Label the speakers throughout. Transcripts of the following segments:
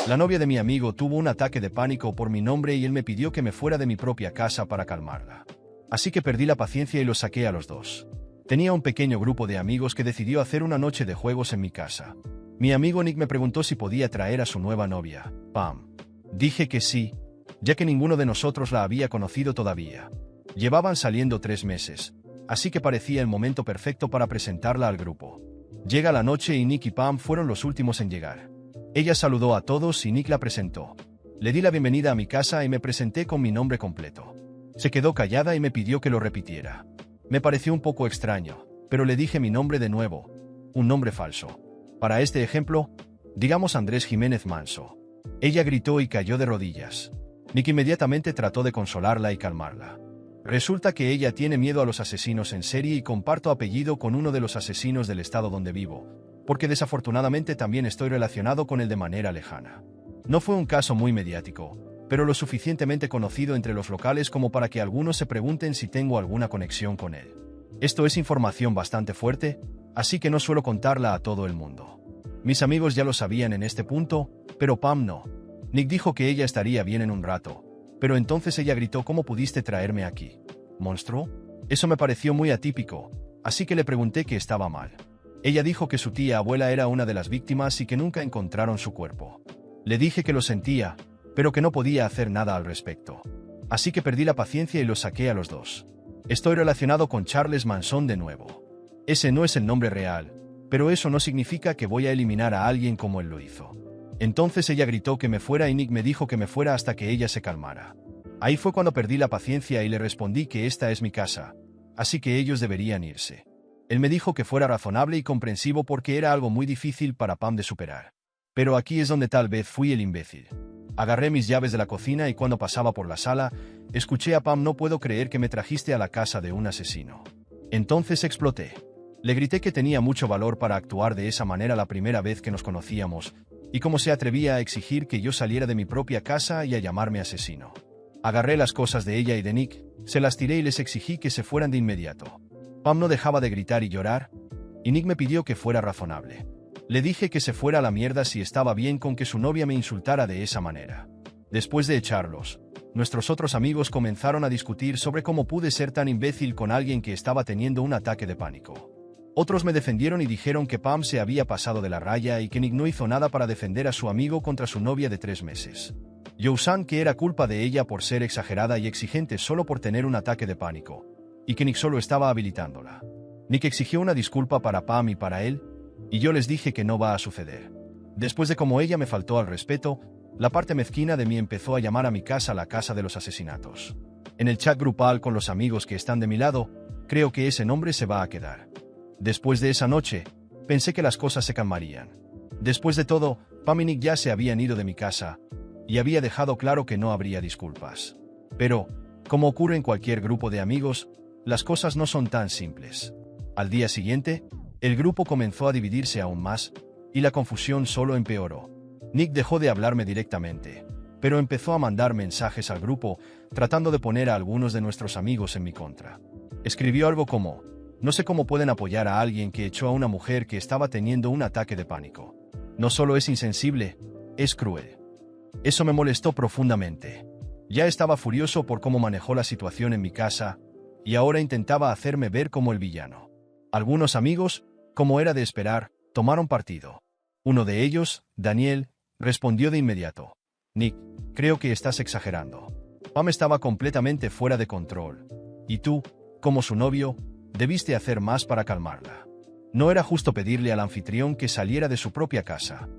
Speaker 1: La novia de mi amigo tuvo un ataque de pánico por mi nombre y él me pidió que me fuera de mi propia casa para calmarla. Así que perdí la paciencia y los saqué a los dos. Tenía un pequeño grupo de amigos que decidió hacer una noche de juegos en mi casa. Mi amigo Nick me preguntó si podía traer a su nueva novia, Pam. Dije que sí, ya que ninguno de nosotros la había conocido todavía. Llevaban saliendo 3 meses, así que parecía el momento perfecto para presentarla al grupo. Llega la noche y Nick y Pam fueron los últimos en llegar. Ella saludó a todos y Nick la presentó. Le di la bienvenida a mi casa y me presenté con mi nombre completo. Se quedó callada y me pidió que lo repitiera. Me pareció un poco extraño, pero le dije mi nombre de nuevo, un nombre falso. Para este ejemplo, digamos Andrés Jiménez Manso. Ella gritó y cayó de rodillas. Nick inmediatamente trató de consolarla y calmarla. Resulta que ella tiene miedo a los asesinos en serie y comparto apellido con uno de los asesinos del estado donde vivo, porque desafortunadamente también estoy relacionado con él de manera lejana. No fue un caso muy mediático, pero lo suficientemente conocido entre los locales como para que algunos se pregunten si tengo alguna conexión con él. Esto es información bastante fuerte, así que no suelo contarla a todo el mundo. Mis amigos ya lo sabían en este punto, pero Pam no. Nick dijo que ella estaría bien en un rato, pero entonces ella gritó: ¿cómo pudiste traerme aquí? ¿Monstruo? Eso me pareció muy atípico, así que le pregunté qué estaba mal. Ella dijo que su tía abuela era una de las víctimas y que nunca encontraron su cuerpo. Le dije que lo sentía, pero que no podía hacer nada al respecto. Así que perdí la paciencia y los saqué a los dos. Estoy relacionado con Charles Manson de nuevo. Ese no es el nombre real, pero eso no significa que voy a eliminar a alguien como él lo hizo. Entonces ella gritó que me fuera y Nick me dijo que me fuera hasta que ella se calmara. Ahí fue cuando perdí la paciencia y le respondí que esta es mi casa, así que ellos deberían irse. Él me dijo que fuera razonable y comprensivo porque era algo muy difícil para Pam de superar. Pero aquí es donde tal vez fui el imbécil. Agarré mis llaves de la cocina y cuando pasaba por la sala, escuché a Pam: no puedo creer que me trajiste a la casa de un asesino. Entonces exploté. Le grité que tenía mucho valor para actuar de esa manera la primera vez que nos conocíamos, y cómo se atrevía a exigir que yo saliera de mi propia casa y a llamarme asesino. Agarré las cosas de ella y de Nick, se las tiré y les exigí que se fueran de inmediato. Pam no dejaba de gritar y llorar, y Nick me pidió que fuera razonable. Le dije que se fuera a la mierda si estaba bien con que su novia me insultara de esa manera. Después de echarlos, nuestros otros amigos comenzaron a discutir sobre cómo pude ser tan imbécil con alguien que estaba teniendo un ataque de pánico. Otros me defendieron y dijeron que Pam se había pasado de la raya y que Nick no hizo nada para defender a su amigo contra su novia de 3 meses. Yousan que era culpa de ella por ser exagerada y exigente solo por tener un ataque de pánico, y que Nick solo estaba habilitándola. Nick exigió una disculpa para Pam y para él, y yo les dije que no va a suceder. Después de cómo ella me faltó al respeto, la parte mezquina de mí empezó a llamar a mi casa la casa de los asesinatos. En el chat grupal con los amigos que están de mi lado, creo que ese nombre se va a quedar. Después de esa noche, pensé que las cosas se calmarían. Después de todo, Pam y Nick ya se habían ido de mi casa, y había dejado claro que no habría disculpas. Pero, como ocurre en cualquier grupo de amigos, las cosas no son tan simples. Al día siguiente, el grupo comenzó a dividirse aún más, y la confusión solo empeoró. Nick dejó de hablarme directamente, pero empezó a mandar mensajes al grupo, tratando de poner a algunos de nuestros amigos en mi contra. Escribió algo como: no sé cómo pueden apoyar a alguien que echó a una mujer que estaba teniendo un ataque de pánico. No solo es insensible, es cruel. Eso me molestó profundamente. Ya estaba furioso por cómo manejó la situación en mi casa, y ahora intentaba hacerme ver como el villano. Algunos amigos, como era de esperar, tomaron partido. Uno de ellos, Daniel, respondió de inmediato: Nick, creo que estás exagerando. Pam estaba completamente fuera de control, y tú, como su novio, debiste hacer más para calmarla. No era justo pedirle al anfitrión que saliera de su propia casa.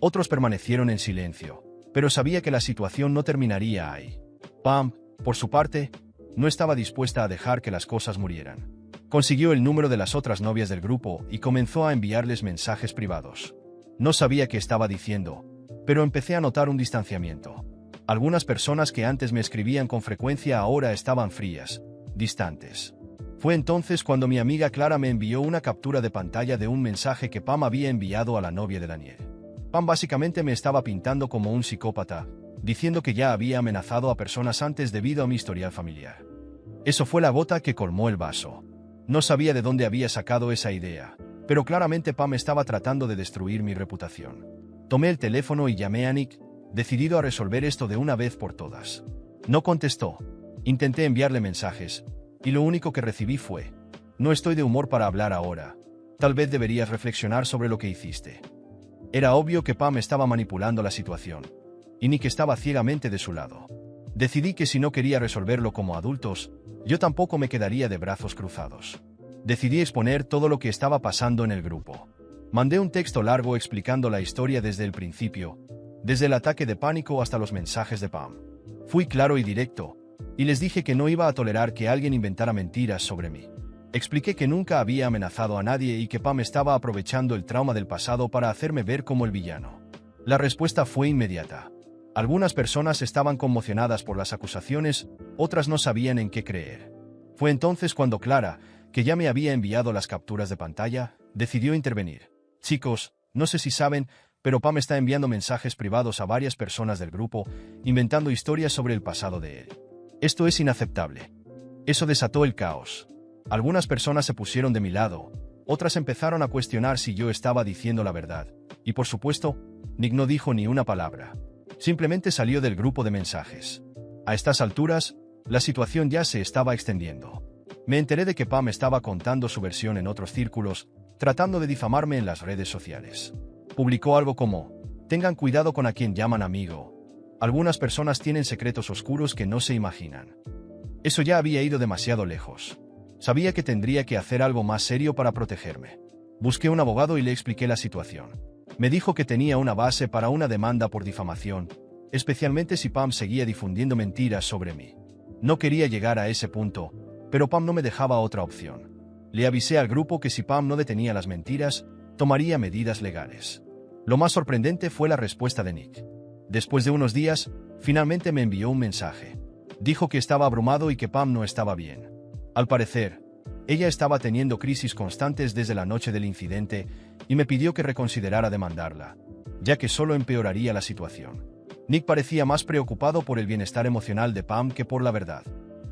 Speaker 1: Otros permanecieron en silencio, pero sabía que la situación no terminaría ahí. Pam, por su parte, no estaba dispuesta a dejar que las cosas murieran. Consiguió el número de las otras novias del grupo y comenzó a enviarles mensajes privados. No sabía qué estaba diciendo, pero empecé a notar un distanciamiento. Algunas personas que antes me escribían con frecuencia ahora estaban frías, distantes. Fue entonces cuando mi amiga Clara me envió una captura de pantalla de un mensaje que Pam había enviado a la novia de Daniel. Pam básicamente me estaba pintando como un psicópata, diciendo que ya había amenazado a personas antes debido a mi historial familiar. Eso fue la gota que colmó el vaso. No sabía de dónde había sacado esa idea, pero claramente Pam estaba tratando de destruir mi reputación. Tomé el teléfono y llamé a Nick, decidido a resolver esto de una vez por todas. No contestó. Intenté enviarle mensajes, y lo único que recibí fue: no estoy de humor para hablar ahora. Tal vez deberías reflexionar sobre lo que hiciste. Era obvio que Pam estaba manipulando la situación, y Nick estaba ciegamente de su lado. Decidí que si no quería resolverlo como adultos, yo tampoco me quedaría de brazos cruzados. Decidí exponer todo lo que estaba pasando en el grupo. Mandé un texto largo explicando la historia desde el principio, desde el ataque de pánico hasta los mensajes de Pam. Fui claro y directo, y les dije que no iba a tolerar que alguien inventara mentiras sobre mí. Expliqué que nunca había amenazado a nadie y que Pam estaba aprovechando el trauma del pasado para hacerme ver como el villano. La respuesta fue inmediata. Algunas personas estaban conmocionadas por las acusaciones, otras no sabían en qué creer. Fue entonces cuando Clara, que ya me había enviado las capturas de pantalla, decidió intervenir. Chicos, no sé si saben, pero Pam está enviando mensajes privados a varias personas del grupo, inventando historias sobre el pasado de él. Esto es inaceptable. Eso desató el caos. Algunas personas se pusieron de mi lado, otras empezaron a cuestionar si yo estaba diciendo la verdad, y por supuesto, Nick no dijo ni una palabra. Simplemente salió del grupo de mensajes. A estas alturas, la situación ya se estaba extendiendo. Me enteré de que Pam estaba contando su versión en otros círculos, tratando de difamarme en las redes sociales. Publicó algo como: tengan cuidado con a quien llaman amigo. Algunas personas tienen secretos oscuros que no se imaginan. Eso ya había ido demasiado lejos. Sabía que tendría que hacer algo más serio para protegerme. Busqué un abogado y le expliqué la situación. Me dijo que tenía una base para una demanda por difamación, especialmente si Pam seguía difundiendo mentiras sobre mí. No quería llegar a ese punto, pero Pam no me dejaba otra opción. Le avisé al grupo que si Pam no detenía las mentiras, tomaría medidas legales. Lo más sorprendente fue la respuesta de Nick. Después de unos días, finalmente me envió un mensaje. Dijo que estaba abrumado y que Pam no estaba bien. Al parecer, ella estaba teniendo crisis constantes desde la noche del incidente y me pidió que reconsiderara demandarla, ya que solo empeoraría la situación. Nick parecía más preocupado por el bienestar emocional de Pam que por la verdad.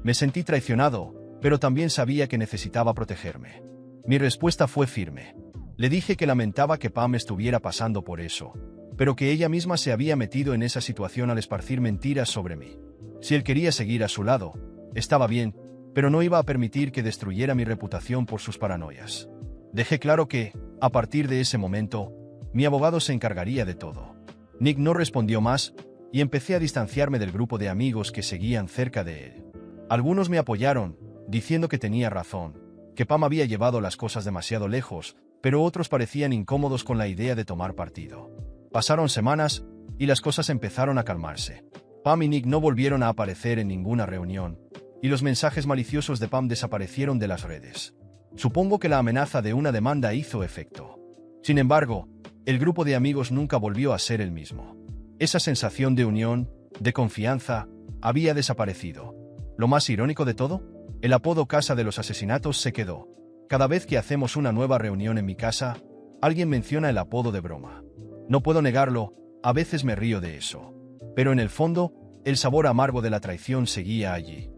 Speaker 1: Me sentí traicionado, pero también sabía que necesitaba protegerme. Mi respuesta fue firme. Le dije que lamentaba que Pam estuviera pasando por eso, pero que ella misma se había metido en esa situación al esparcir mentiras sobre mí. Si él quería seguir a su lado, estaba bien, pero no iba a permitir que destruyera mi reputación por sus paranoias. Dejé claro que, a partir de ese momento, mi abogado se encargaría de todo. Nick no respondió más, y empecé a distanciarme del grupo de amigos que seguían cerca de él. Algunos me apoyaron, diciendo que tenía razón, que Pam había llevado las cosas demasiado lejos, pero otros parecían incómodos con la idea de tomar partido. Pasaron semanas, y las cosas empezaron a calmarse. Pam y Nick no volvieron a aparecer en ninguna reunión, y los mensajes maliciosos de Pam desaparecieron de las redes. Supongo que la amenaza de una demanda hizo efecto. Sin embargo, el grupo de amigos nunca volvió a ser el mismo. Esa sensación de unión, de confianza, había desaparecido. Lo más irónico de todo, el apodo Casa de los Asesinatos se quedó. Cada vez que hacemos una nueva reunión en mi casa, alguien menciona el apodo de broma. No puedo negarlo, a veces me río de eso. Pero en el fondo, el sabor amargo de la traición seguía allí.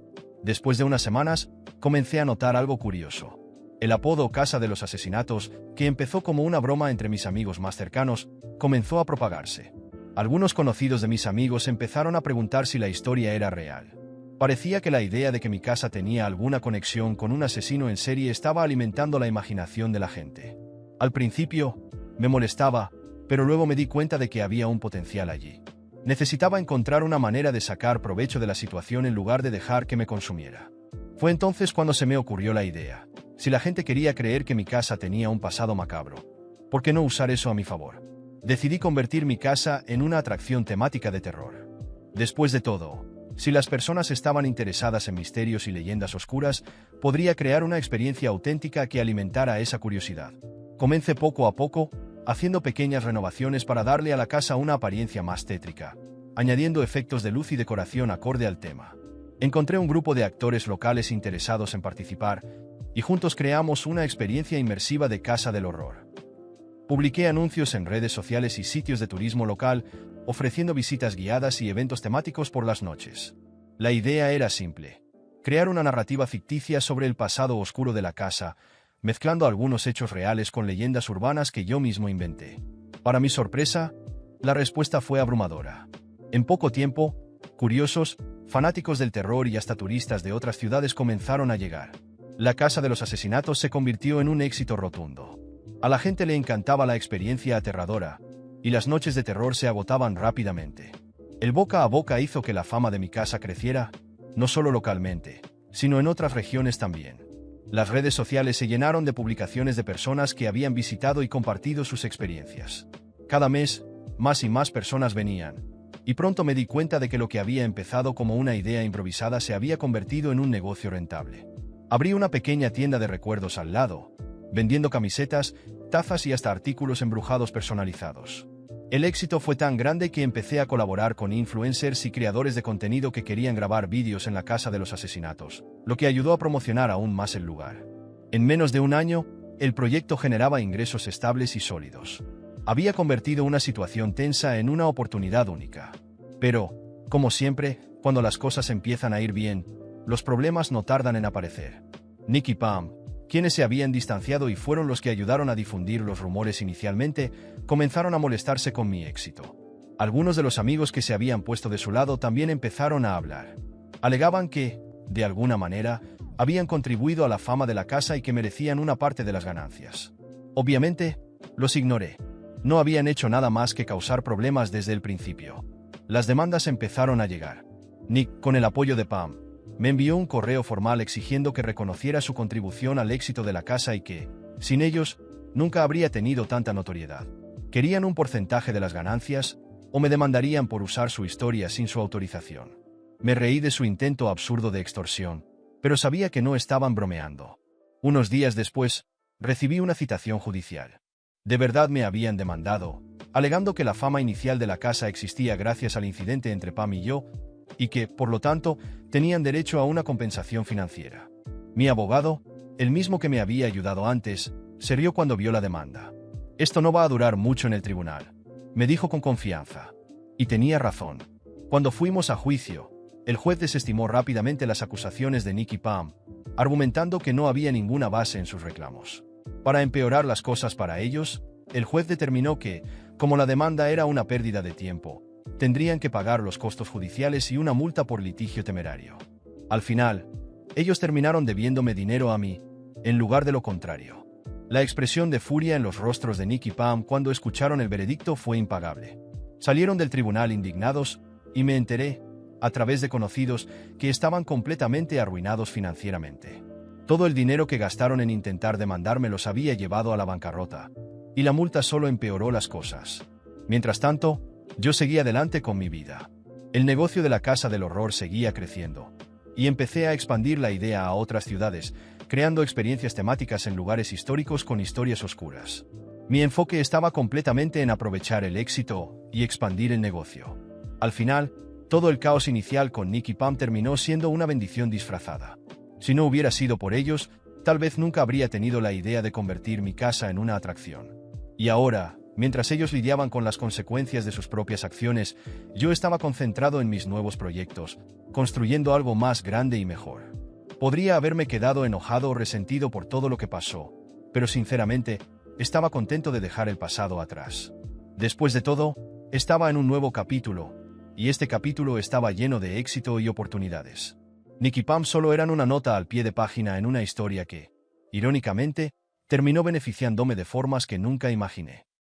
Speaker 1: Después de unas semanas, comencé a notar algo curioso. El apodo Casa de los Asesinatos, que empezó como una broma entre mis amigos más cercanos, comenzó a propagarse. Algunos conocidos de mis amigos empezaron a preguntar si la historia era real. Parecía que la idea de que mi casa tenía alguna conexión con un asesino en serie estaba alimentando la imaginación de la gente. Al principio, me molestaba, pero luego me di cuenta de que había un potencial allí. Necesitaba encontrar una manera de sacar provecho de la situación en lugar de dejar que me consumiera. Fue entonces cuando se me ocurrió la idea. Si la gente quería creer que mi casa tenía un pasado macabro, ¿por qué no usar eso a mi favor? Decidí convertir mi casa en una atracción temática de terror. Después de todo, si las personas estaban interesadas en misterios y leyendas oscuras, podría crear una experiencia auténtica que alimentara esa curiosidad. Comencé poco a poco, haciendo pequeñas renovaciones para darle a la casa una apariencia más tétrica, añadiendo efectos de luz y decoración acorde al tema. Encontré un grupo de actores locales interesados en participar, y juntos creamos una experiencia inmersiva de Casa del Horror. Publiqué anuncios en redes sociales y sitios de turismo local, ofreciendo visitas guiadas y eventos temáticos por las noches. La idea era simple: crear una narrativa ficticia sobre el pasado oscuro de la casa, mezclando algunos hechos reales con leyendas urbanas que yo mismo inventé. Para mi sorpresa, La respuesta fue abrumadora. En poco tiempo, curiosos, fanáticos del terror y hasta turistas de otras ciudades comenzaron a llegar. La Casa de los Asesinatos se convirtió en un éxito rotundo. A la gente le encantaba la experiencia aterradora, y las noches de terror se agotaban rápidamente. El boca a boca hizo que la fama de mi casa creciera, no solo localmente, sino en otras regiones también. Las redes sociales se llenaron de publicaciones de personas que habían visitado y compartido sus experiencias. Cada mes, más y más personas venían, y pronto me di cuenta de que lo que había empezado como una idea improvisada se había convertido en un negocio rentable. Abrí una pequeña tienda de recuerdos al lado, vendiendo camisetas, tazas y hasta artículos embrujados personalizados. El éxito fue tan grande que empecé a colaborar con influencers y creadores de contenido que querían grabar vídeos en la Casa de los Asesinatos, lo que ayudó a promocionar aún más el lugar. En menos de un año, el proyecto generaba ingresos estables y sólidos. Había convertido una situación tensa en una oportunidad única. Pero, como siempre, cuando las cosas empiezan a ir bien, los problemas no tardan en aparecer. Nick y Pam, quienes se habían distanciado y fueron los que ayudaron a difundir los rumores inicialmente, comenzaron a molestarse con mi éxito. Algunos de los amigos que se habían puesto de su lado también empezaron a hablar. Alegaban que, de alguna manera, habían contribuido a la fama de la casa y que merecían una parte de las ganancias. Obviamente, los ignoré. No habían hecho nada más que causar problemas desde el principio. Las demandas empezaron a llegar. Nick, con el apoyo de Pam, me envió un correo formal exigiendo que reconociera su contribución al éxito de la casa y que, sin ellos, nunca habría tenido tanta notoriedad. Querían un porcentaje de las ganancias, o me demandarían por usar su historia sin su autorización. Me reí de su intento absurdo de extorsión, pero sabía que no estaban bromeando. Unos días después, recibí una citación judicial. De verdad me habían demandado, alegando que la fama inicial de la casa existía gracias al incidente entre Pam y yo, y que, por lo tanto, tenían derecho a una compensación financiera. Mi abogado, el mismo que me había ayudado antes, se rió cuando vio la demanda. Esto no va a durar mucho en el tribunal, me dijo con confianza. Y tenía razón. Cuando fuimos a juicio, el juez desestimó rápidamente las acusaciones de Nick y Pam, argumentando que no había ninguna base en sus reclamos. Para empeorar las cosas para ellos, el juez determinó que, como la demanda era una pérdida de tiempo, tendrían que pagar los costos judiciales y una multa por litigio temerario. Al final, ellos terminaron debiéndome dinero a mí, en lugar de lo contrario. La expresión de furia en los rostros de Nick y Pam cuando escucharon el veredicto fue impagable. Salieron del tribunal indignados, y me enteré, a través de conocidos, que estaban completamente arruinados financieramente. Todo el dinero que gastaron en intentar demandarme los había llevado a la bancarrota, y la multa solo empeoró las cosas. Mientras tanto, yo seguí adelante con mi vida. El negocio de la Casa del Horror seguía creciendo, y empecé a expandir la idea a otras ciudades, creando experiencias temáticas en lugares históricos con historias oscuras. Mi enfoque estaba completamente en aprovechar el éxito y expandir el negocio. Al final, todo el caos inicial con Nick y Pam terminó siendo una bendición disfrazada. Si no hubiera sido por ellos, tal vez nunca habría tenido la idea de convertir mi casa en una atracción. Y ahora, mientras ellos lidiaban con las consecuencias de sus propias acciones, yo estaba concentrado en mis nuevos proyectos, construyendo algo más grande y mejor. Podría haberme quedado enojado o resentido por todo lo que pasó, pero sinceramente, estaba contento de dejar el pasado atrás. Después de todo, estaba en un nuevo capítulo, y este capítulo estaba lleno de éxito y oportunidades. Nick y Pam solo eran una nota al pie de página en una historia que, irónicamente, terminó beneficiándome de formas que nunca imaginé.